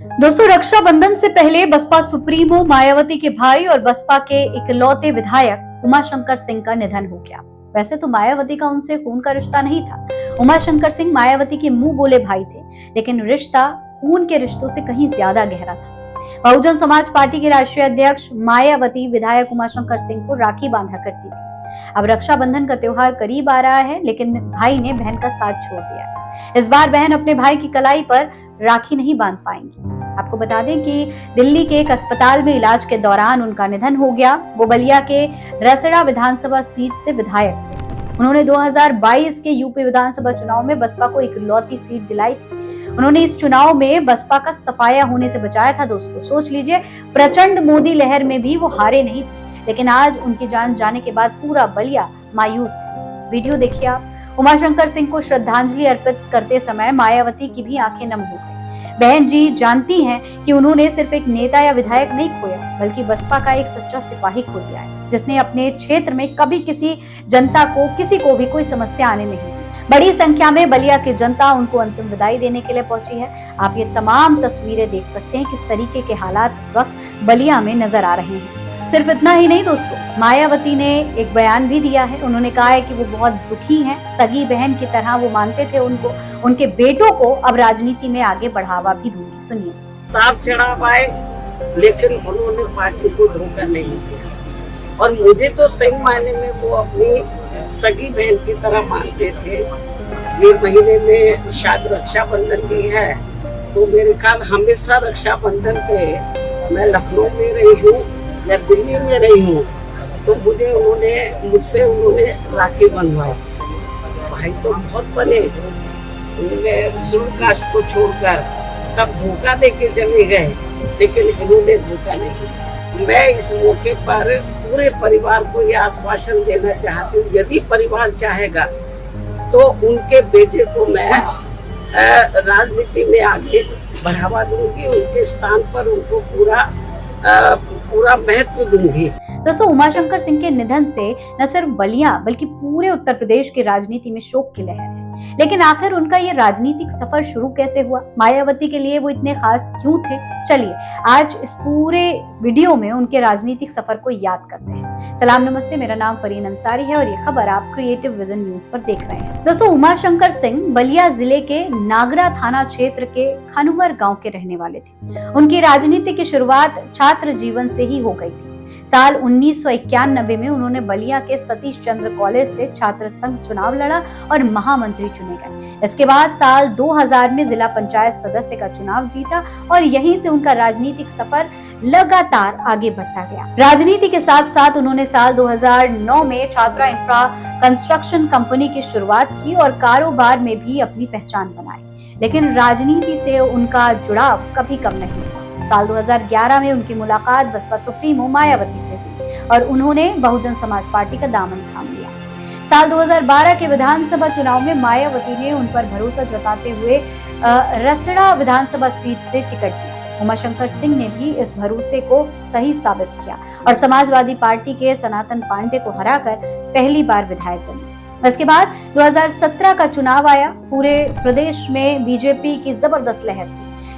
दोस्तों, रक्षाबंधन से पहले बसपा सुप्रीमो मायावती के भाई और बसपा के इकलौते विधायक उमाशंकर सिंह का निधन हो गया। वैसे तो मायावती का उनसे खून का रिश्ता नहीं था। उमाशंकर सिंह मायावती के मुंह बोले भाई थे, लेकिन रिश्ता खून के रिश्तों से कहीं ज्यादा गहरा था। बहुजन समाज पार्टी के राष्ट्रीय अध्यक्ष मायावती विधायक उमाशंकर सिंह को राखी बांधा करती थी। अब रक्षाबंधन का त्योहार करीब आ रहा है, लेकिन भाई ने बहन का साथ छोड़ दिया है। इस बार बहन अपने भाई की कलाई पर राखी नहीं बांध पाएंगी। आपको बता दें कि दिल्ली के एक अस्पताल में इलाज के दौरान उनका निधन हो गया। वो बलिया के रसड़ा विधानसभा सीट से विधायक थे। उन्होंने 2022 के यूपी विधानसभा चुनाव में बसपा को इकलौती सीट दिलाई थी। उन्होंने इस चुनाव में बसपा का सफाया होने से बचाया था। दोस्तों, सोच लीजिए, प्रचंड मोदी लहर में भी वो हारे नहीं थे, लेकिन आज उनकी जान जाने के बाद पूरा बलिया मायूस है। वीडियो देखिए आप। उमाशंकर सिंह को श्रद्धांजलि अर्पित करते समय मायावती की भी आंखें नम हो गई। बहन जी जानती हैं कि उन्होंने सिर्फ एक नेता या विधायक नहीं खोया, बल्कि बसपा का एक सच्चा सिपाही खो दिया है, जिसने अपने क्षेत्र में कभी किसी जनता को, किसी को भी कोई समस्या आने नहीं दी। बड़ी संख्या में बलिया की जनता उनको अंतिम विदाई देने के लिए पहुंची है। आप ये तमाम तस्वीरें देख सकते हैं किस तरीके के हालात इस वक्त बलिया में नजर आ रहे हैं। सिर्फ इतना ही नहीं दोस्तों, मायावती ने एक बयान भी दिया है। उन्होंने कहा है कि वो बहुत दुखी हैं। सगी बहन की तरह वो मानते थे उनको। उनके बेटों को अब राजनीति में आगे बढ़ावा भी दूंगी। सुनिए। ताप चढ़ाव आए, लेकिन उन्होंने पार्टी को धोखा नहीं दिया और मुझे तो सही मायने में वो अपनी सगी बहन की तरह मानते थे। ये महीने में शायद रक्षाबंधन भी है, तो मेरे ख्याल हमेशा रक्षाबंधन पे मैं लखनऊ में रही हूँ या दिल्ली में रही हूँ, तो मुझसे उन्होंने राखी बंधवाई। भाई तो बहुत बने, सूर्य कास्ट को छोड़कर सब धोखा देके चले गए, लेकिन इन्होंने धोखा नहीं। मैं इस मौके पर पूरे परिवार को यह आश्वासन देना चाहती हूँ, यदि परिवार चाहेगा तो उनके बेटे को मैं राजनीति में आगे बढ़ावा दूंगी, उनके स्थान पर उनको पूरा महत्व दूंगी। दोस्तों, उमाशंकर सिंह के निधन से न सिर्फ बलिया बल्कि पूरे उत्तर प्रदेश की राजनीति में शोक की लहर है। लेकिन आखिर उनका ये राजनीतिक सफर शुरू कैसे हुआ? मायावती के लिए वो इतने खास क्यों थे? चलिए आज इस पूरे वीडियो में उनके राजनीतिक सफर को याद करते हैं। सलाम नमस्ते, मेरा नाम फरीन अंसारी है और ये खबर आप क्रिएटिव विजन न्यूज पर देख रहे हैं। दोस्तों, उमाशंकर सिंह बलिया जिले के नागरा थाना क्षेत्र के खनुवर गाँव के रहने वाले थे। उनकी राजनीति की शुरुआत छात्र जीवन से ही हो गई थी। साल 1991 में उन्होंने बलिया के सतीश चंद्र कॉलेज से छात्र संघ चुनाव लड़ा और महामंत्री चुने गए। इसके बाद साल 2000 में जिला पंचायत सदस्य का चुनाव जीता और यहीं से उनका राजनीतिक सफर लगातार आगे बढ़ता गया। राजनीति के साथ साथ उन्होंने साल 2009 में छात्रा इंफ्रा कंस्ट्रक्शन कंपनी की शुरुआत की और कारोबार में भी अपनी पहचान बनाई। लेकिन राजनीति से उनका जुड़ाव कभी कम नहीं हुआ। साल 2011 में उनकी मुलाकात बसपा सुप्रीमो मायावती से हुई और उन्होंने बहुजन समाज पार्टी का दामन थाम लिया। साल 2012 के विधानसभा चुनाव में मायावती ने उन पर भरोसा जताते हुए रसड़ा विधानसभा सीट से टिकट दिया। उमाशंकर सिंह ने भी इस भरोसे को सही साबित किया और समाजवादी पार्टी के सनातन पांडे को हराकर पहली बार विधायक बने। इसके बाद 2017 का चुनाव आया। पूरे प्रदेश में बीजेपी की जबरदस्त लहर थी,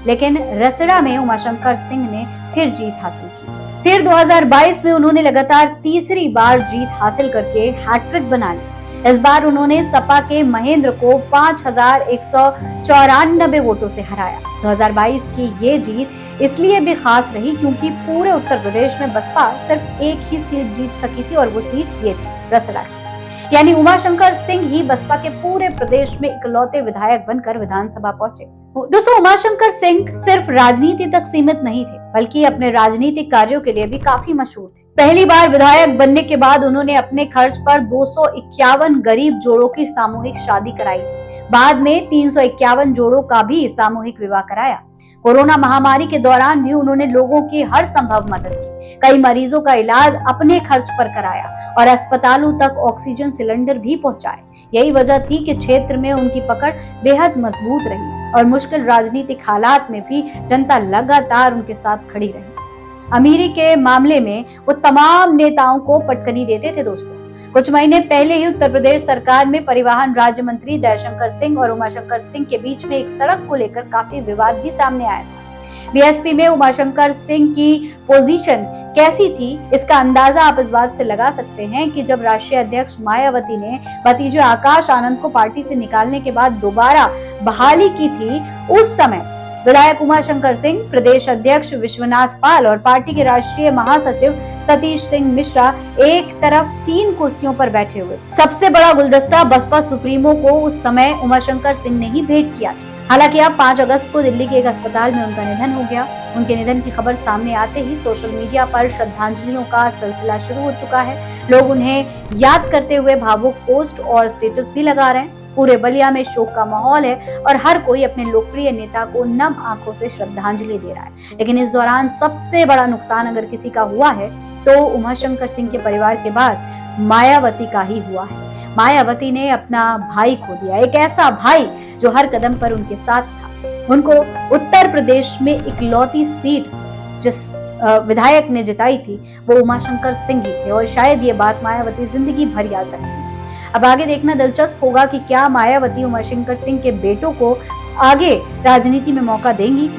लेकिन रसड़ा में उमाशंकर सिंह ने फिर जीत हासिल की। फिर 2022 में उन्होंने लगातार तीसरी बार जीत हासिल करके हैट्रिक बना ली। इस बार उन्होंने सपा के महेंद्र को 5194 वोटों से हराया। 2022 की ये जीत इसलिए भी खास रही क्योंकि पूरे उत्तर प्रदेश में बसपा सिर्फ एक ही सीट जीत सकी थी और वो सीट ये थी, रसड़ा की। यानी उमाशंकर सिंह ही बसपा के पूरे प्रदेश में इकलौते विधायक बनकर विधानसभा पहुंचे। दोस्तों, उमाशंकर सिंह सिर्फ राजनीति तक सीमित नहीं थे, बल्कि अपने राजनीतिक कार्यों के लिए भी काफी मशहूर थे। पहली बार विधायक बनने के बाद उन्होंने अपने खर्च पर 251 गरीब जोड़ों की सामूहिक शादी कराई। बाद में 351 जोड़ों का भी सामूहिक विवाह कराया। कोरोना महामारी के दौरान भी उन्होंने लोगों की हर संभव मदद की। कई मरीजों का इलाज अपने खर्च पर कराया और अस्पतालों तक ऑक्सीजन सिलेंडर भी पहुंचाए। यही वजह थी कि क्षेत्र में उनकी पकड़ बेहद मजबूत रही और मुश्किल राजनीतिक हालात में भी जनता लगातार उनके साथ खड़ी रही। अमीरी के मामले में वो तमाम नेताओं को पटकनी देते थे। दोस्तों, कुछ महीने पहले ही उत्तर प्रदेश सरकार में परिवहन राज्य मंत्री दयाशंकर सिंह और उमाशंकर सिंह के बीच में एक सड़क को लेकर काफी विवाद भी सामने आया था। बीएसपी में उमाशंकर सिंह की पोजीशन कैसी थी, इसका अंदाजा आप इस बात से लगा सकते हैं कि जब राष्ट्रीय अध्यक्ष मायावती ने भतीजे आकाश आनंद को पार्टी से निकालने के बाद दोबारा बहाली की थी, उस समय विधायक उमाशंकर सिंह, प्रदेश अध्यक्ष विश्वनाथ पाल और पार्टी के राष्ट्रीय महासचिव सतीश सिंह मिश्रा एक तरफ 3 कुर्सियों पर बैठे हुए। सबसे बड़ा गुलदस्ता बसपा सुप्रीमो को उस समय उमाशंकर सिंह ने ही भेंट किया। हालांकि अब 5 अगस्त को दिल्ली के एक अस्पताल में उनका निधन हो गया। उनके निधन की खबर सामने आते ही सोशल मीडिया पर श्रद्धांजलियों का सिलसिला शुरू हो चुका है। लोग उन्हें याद करते हुए भावुक पोस्ट और स्टेटस भी लगा रहे हैं। पूरे बलिया में शोक का माहौल है और हर कोई अपने लोकप्रिय नेता को नम आंखों से श्रद्धांजलि दे रहा है। लेकिन इस दौरान सबसे बड़ा नुकसान अगर किसी का हुआ है तो उमाशंकर सिंह के परिवार के बाद मायावती का ही हुआ है। मायावती ने अपना भाई खो दिया, एक ऐसा भाई जो हर कदम पर उनके साथ था। उनको उत्तर प्रदेश में इकलौती सीट जिस विधायक ने जिताई थी वो उमाशंकर सिंह ही थे और शायद ये बात मायावती जिंदगी भर याद रखेंगे। अब आगे देखना दिलचस्प होगा कि क्या मायावती उमाशंकर सिंह के बेटों को आगे राजनीति में मौका देंगी,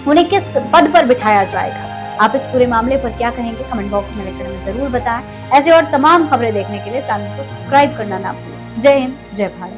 उन्हें किस पद पर बिठाया जाएगा। आप इस पूरे मामले पर क्या कहेंगे, कमेंट बॉक्स में लिखकर हमें जरूर बताएं। ऐसे और तमाम खबरें देखने के लिए चैनल को सब्सक्राइब करना ना भूलें। जय हिंद, जय भारत।